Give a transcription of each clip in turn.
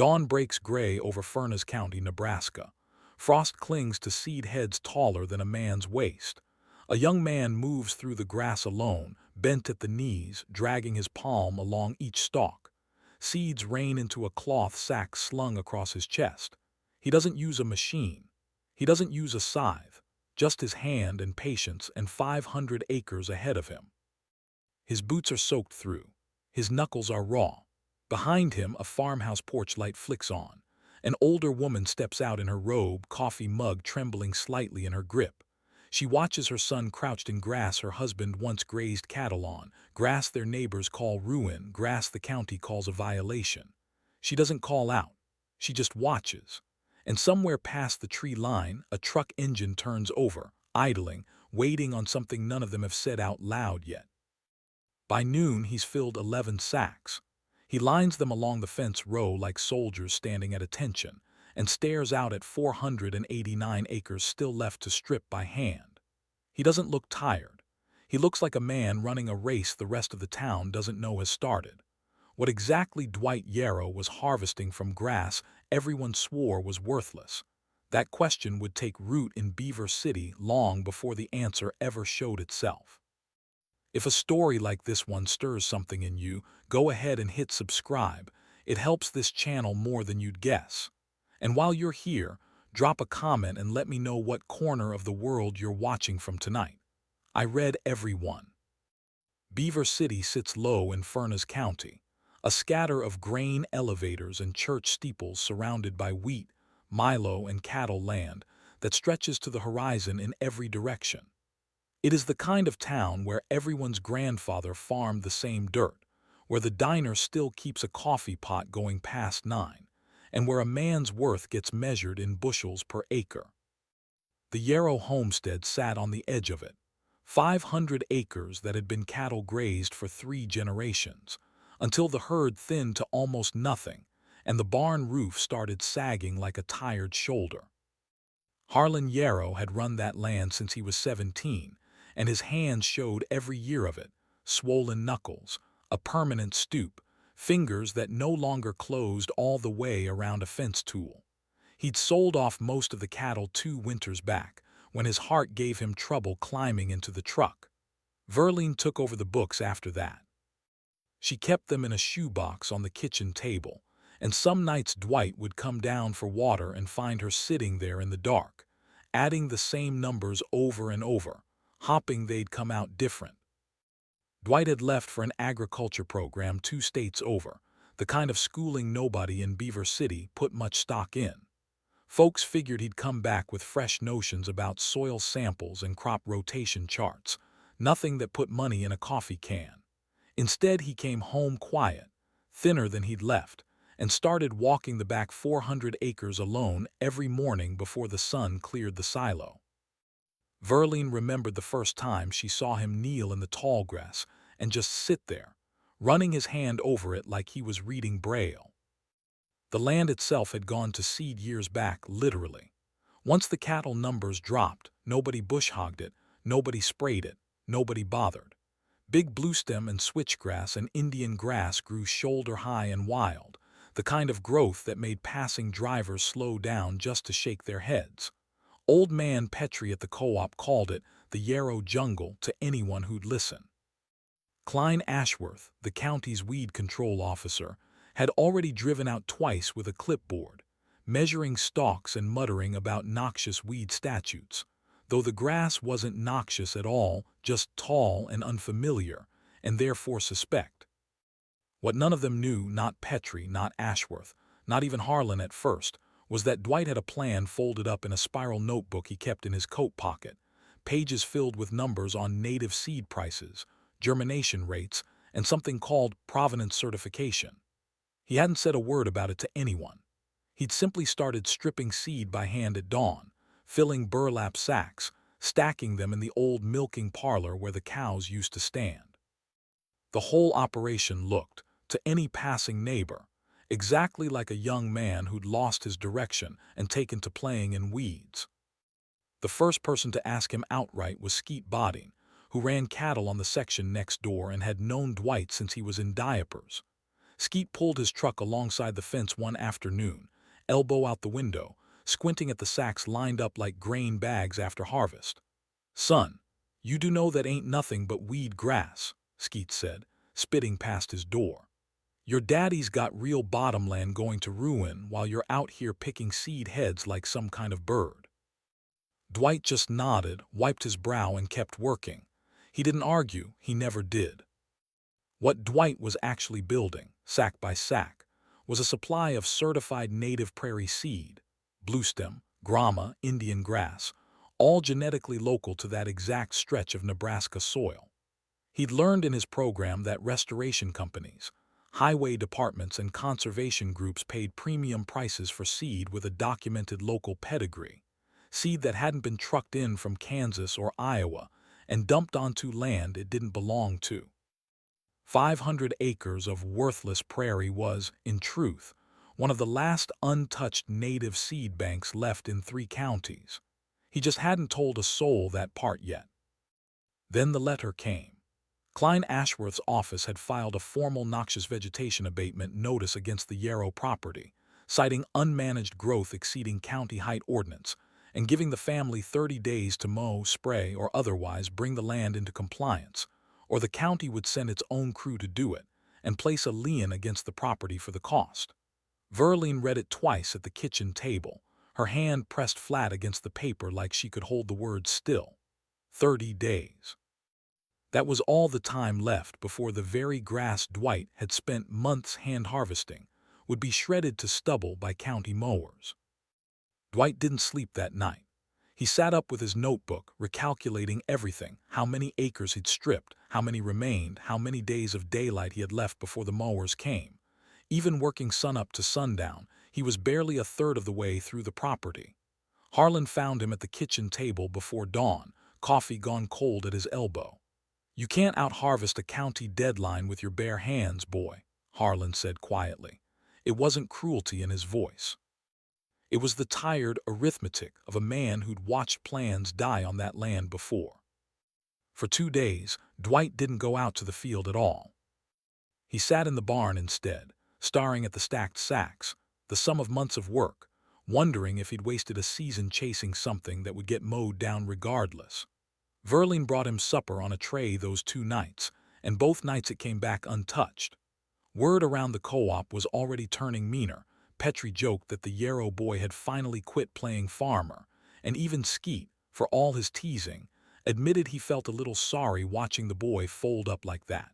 Dawn breaks gray over Furness County, Nebraska. Frost clings to seed heads taller than a man's waist. A young man moves through the grass alone, bent at the knees, dragging his palm along each stalk. Seeds rain into a cloth sack slung across his chest. He doesn't use a machine. He doesn't use a scythe. Just his hand and patience and 500 acres ahead of him. His boots are soaked through. His knuckles are raw. Behind him, a farmhouse porch light flicks on. An older woman steps out in her robe, coffee mug trembling slightly in her grip. She watches her son crouched in grass her husband once grazed cattle on, grass their neighbors call ruin, grass the county calls a violation. She doesn't call out. She just watches. And somewhere past the tree line, a truck engine turns over, idling, waiting on something none of them have said out loud yet. By noon, he's filled 11 sacks. He lines them along the fence row like soldiers standing at attention, and stares out at 489 acres still left to strip by hand. He doesn't look tired. He looks like a man running a race the rest of the town doesn't know has started. What exactly Dwight Yarrow was harvesting from grass everyone swore was worthless. That question would take root in Beaver City long before the answer ever showed itself. If a story like this one stirs something in you, go ahead and hit subscribe. It helps this channel more than you'd guess. And while you're here, drop a comment and let me know what corner of the world you're watching from tonight. I read every one. Beaver City sits low in Furness County, a scatter of grain elevators and church steeples surrounded by wheat, milo, and cattle land that stretches to the horizon in every direction. It is the kind of town where everyone's grandfather farmed the same dirt, where the diner still keeps a coffee pot going past 9, and where a man's worth gets measured in bushels per acre. The Yarrow homestead sat on the edge of it, 500 acres that had been cattle grazed for 3 generations, until the herd thinned to almost nothing, and the barn roof started sagging like a tired shoulder. Harlan Yarrow had run that land since he was 17, and his hands showed every year of it, swollen knuckles, a permanent stoop, fingers that no longer closed all the way around a fence tool. He'd sold off most of the cattle 2 winters back, when his heart gave him trouble climbing into the truck. Verlene took over the books after that. She kept them in a shoebox on the kitchen table, and some nights Dwight would come down for water and find her sitting there in the dark, adding the same numbers over and over, hoping they'd come out different. Dwight had left for an agriculture program 2 states over, the kind of schooling nobody in Beaver City put much stock in. Folks figured he'd come back with fresh notions about soil samples and crop rotation charts, nothing that put money in a coffee can. Instead, he came home quiet, thinner than he'd left, and started walking the back 400 acres alone every morning before the sun cleared the silo. Verlene remembered the first time she saw him kneel in the tall grass and just sit there, running his hand over it like he was reading Braille. The land itself had gone to seed years back, literally. Once the cattle numbers dropped, nobody bush-hogged it, nobody sprayed it, nobody bothered. Big bluestem and switchgrass and Indian grass grew shoulder-high and wild, the kind of growth that made passing drivers slow down just to shake their heads. Old man Petrie at the co-op called it the Yarrow Jungle to anyone who'd listen. Klein Ashworth, the county's weed control officer, had already driven out twice with a clipboard, measuring stalks and muttering about noxious weed statutes, though the grass wasn't noxious at all, just tall and unfamiliar, and therefore suspect. What none of them knew, not Petrie, not Ashworth, not even Harlan at first, was that Dwight had a plan folded up in a spiral notebook he kept in his coat pocket, pages filled with numbers on native seed prices, germination rates, and something called provenance certification. He hadn't said a word about it to anyone. He'd simply started stripping seed by hand at dawn, filling burlap sacks, stacking them in the old milking parlor where the cows used to stand. The whole operation looked, to any passing neighbor, exactly like a young man who'd lost his direction and taken to playing in weeds. The first person to ask him outright was Skeet Bodding, who ran cattle on the section next door and had known Dwight since he was in diapers. Skeet pulled his truck alongside the fence one afternoon, elbow out the window, squinting at the sacks lined up like grain bags after harvest. "Son, you do know that ain't nothing but weed grass," Skeet said, spitting past his door. "Your daddy's got real bottomland going to ruin while you're out here picking seed heads like some kind of bird." Dwight just nodded, wiped his brow, and kept working. He didn't argue, he never did. What Dwight was actually building, sack by sack, was a supply of certified native prairie seed, bluestem, grama, Indian grass, all genetically local to that exact stretch of Nebraska soil. He'd learned in his program that restoration companies, highway departments, and conservation groups paid premium prices for seed with a documented local pedigree, seed that hadn't been trucked in from Kansas or Iowa and dumped onto land it didn't belong to. 500 acres of worthless prairie was, in truth, one of the last untouched native seed banks left in 3 counties. He just hadn't told a soul that part yet. Then the letter came. Klein Ashworth's office had filed a formal noxious vegetation abatement notice against the Yarrow property, citing unmanaged growth exceeding county height ordinance, and giving the family 30 days to mow, spray, or otherwise bring the land into compliance, or the county would send its own crew to do it, and place a lien against the property for the cost. Verline read it twice at the kitchen table, her hand pressed flat against the paper like she could hold the words still. 30 days. That was all the time left before the very grass Dwight had spent months hand-harvesting would be shredded to stubble by county mowers. Dwight didn't sleep that night. He sat up with his notebook, recalculating everything, how many acres he'd stripped, how many remained, how many days of daylight he had left before the mowers came. Even working sunup to sundown, he was barely a third of the way through the property. Harlan found him at the kitchen table before dawn, coffee gone cold at his elbow. "You can't out-harvest a county deadline with your bare hands, boy," Harlan said quietly. It wasn't cruelty in his voice. It was the tired arithmetic of a man who'd watched plans die on that land before. For 2 days, Dwight didn't go out to the field at all. He sat in the barn instead, staring at the stacked sacks, the sum of months of work, wondering if he'd wasted a season chasing something that would get mowed down regardless. Verline brought him supper on a tray those 2 nights, and both nights it came back untouched. Word around the co-op was already turning meaner. Petrie joked that the Yarrow boy had finally quit playing farmer, and even Skeet, for all his teasing, admitted he felt a little sorry watching the boy fold up like that.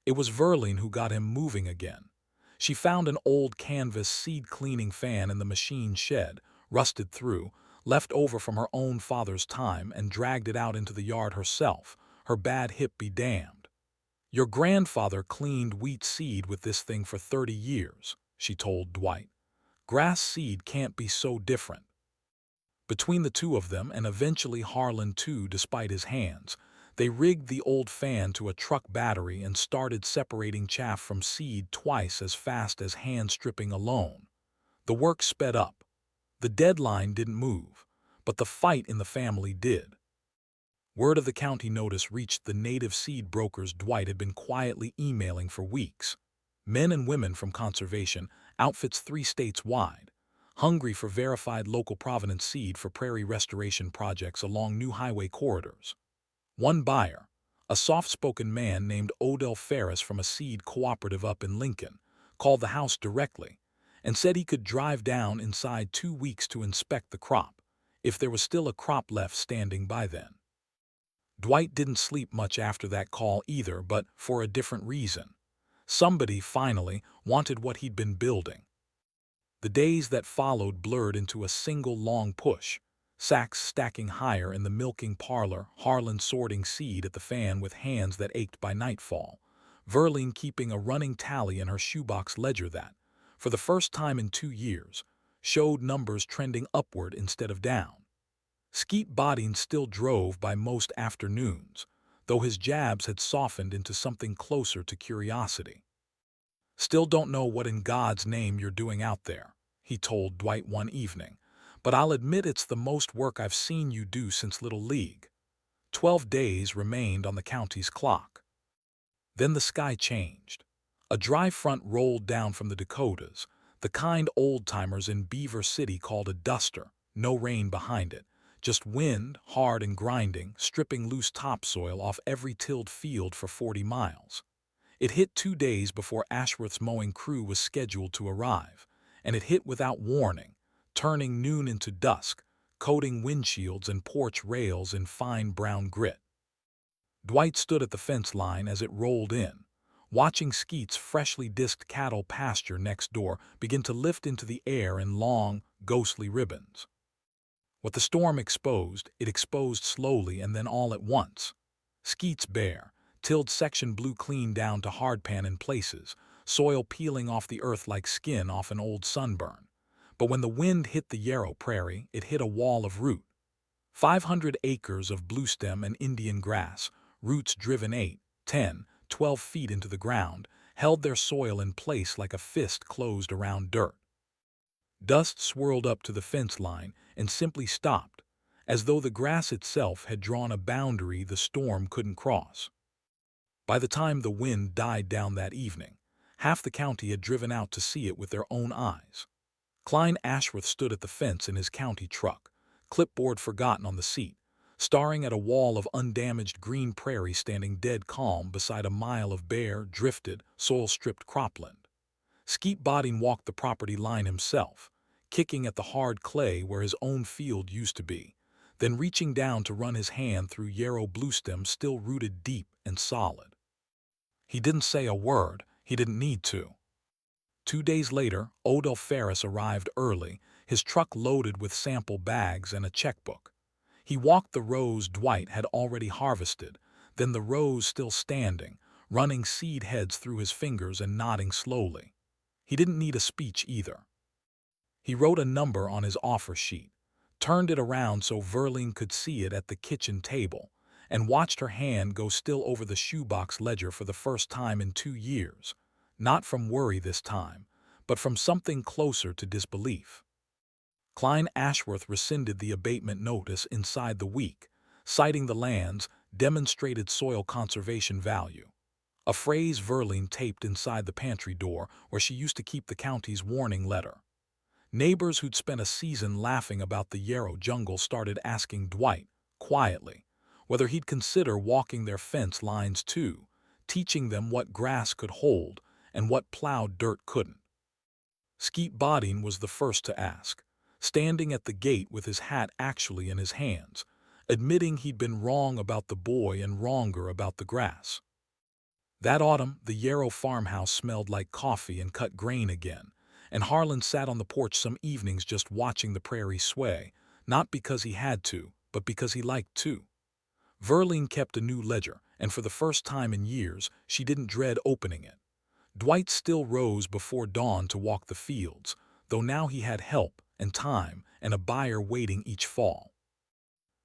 It was Verline who got him moving again. She found an old canvas seed-cleaning fan in the machine shed, rusted through, left over from her own father's time, and dragged it out into the yard herself, her bad hip be damned. "Your grandfather cleaned wheat seed with this thing for 30 years, she told Dwight. "Grass seed can't be so different." Between the 2 of them, and eventually Harlan too despite his hands, they rigged the old fan to a truck battery and started separating chaff from seed twice as fast as hand stripping alone. The work sped up. The deadline didn't move, but the fight in the family did. Word of the county notice reached the native seed brokers Dwight had been quietly emailing for weeks. Men and women from conservation, outfits 3 states wide, hungry for verified local provenance seed for prairie restoration projects along new highway corridors. One buyer, a soft-spoken man named Odell Ferris from a seed cooperative up in Lincoln, called the house directly and said he could drive down inside 2 weeks to inspect the crop, if there was still a crop left standing by then. Dwight didn't sleep much after that call either, but for a different reason. Somebody, finally, wanted what he'd been building. The days that followed blurred into a single long push, sacks stacking higher in the milking parlor, Harlan sorting seed at the fan with hands that ached by nightfall, Verline keeping a running tally in her shoebox ledger that, for the first time in 2 years, showed numbers trending upward instead of down. Skeet Bodine still drove by most afternoons, though his jabs had softened into something closer to curiosity. "Still don't know what in God's name you're doing out there," he told Dwight one evening, "but I'll admit it's the most work I've seen you do since Little League." 12 days remained on the county's clock. Then the sky changed. A dry front rolled down from the Dakotas, the kind old-timers in Beaver City called a duster, no rain behind it, just wind, hard and grinding, stripping loose topsoil off every tilled field for 40 miles. It hit 2 days before Ashworth's mowing crew was scheduled to arrive, and it hit without warning, turning noon into dusk, coating windshields and porch rails in fine brown grit. Dwight stood at the fence line as it rolled in, watching Skeet's freshly disked cattle pasture next door begin to lift into the air in long, ghostly ribbons. What the storm exposed, it exposed slowly and then all at once. Skeet's bare, tilled section blew clean down to hardpan in places, soil peeling off the earth like skin off an old sunburn. But when the wind hit the Yarrow Prairie, it hit a wall of root. 500 acres of bluestem and Indian grass, roots driven 8, 10, 12 feet into the ground, held their soil in place like a fist closed around dirt. Dust swirled up to the fence line and simply stopped, as though the grass itself had drawn a boundary the storm couldn't cross. By the time the wind died down that evening, half the county had driven out to see it with their own eyes. Cline Ashworth stood at the fence in his county truck, clipboard forgotten on the seat, staring at a wall of undamaged green prairie standing dead calm beside a mile of bare, drifted, soil-stripped cropland. Skeet Bodine walked the property line himself, kicking at the hard clay where his own field used to be, then reaching down to run his hand through Yarrow bluestem still rooted deep and solid. He didn't say a word, he didn't need to. 2 days later, Odell Ferris arrived early, his truck loaded with sample bags and a checkbook. He walked the rows Dwight had already harvested, then the rows still standing, running seed heads through his fingers and nodding slowly. He didn't need a speech either. He wrote a number on his offer sheet, turned it around so Verline could see it at the kitchen table, and watched her hand go still over the shoebox ledger for the first time in 2 years, not from worry this time, but from something closer to disbelief. Cline Ashworth rescinded the abatement notice inside the week, citing the land's demonstrated soil conservation value, a phrase Verline taped inside the pantry door where she used to keep the county's warning letter. Neighbors who'd spent a season laughing about the Yarrow jungle started asking Dwight, quietly, whether he'd consider walking their fence lines too, teaching them what grass could hold and what plowed dirt couldn't. Skeet Bodine was the first to ask, standing at the gate with his hat actually in his hands, admitting he'd been wrong about the boy and wronger about the grass. That autumn, the Yarrow farmhouse smelled like coffee and cut grain again, and Harlan sat on the porch some evenings just watching the prairie sway, not because he had to, but because he liked to. Verline kept a new ledger, and for the first time in years, she didn't dread opening it. Dwight still rose before dawn to walk the fields, though now he had help and time and a buyer waiting each fall.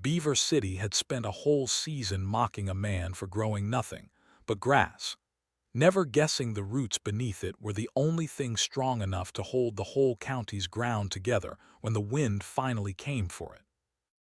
Beaver City had spent a whole season mocking a man for growing nothing but grass, never guessing the roots beneath it were the only thing strong enough to hold the whole county's ground together when the wind finally came for it.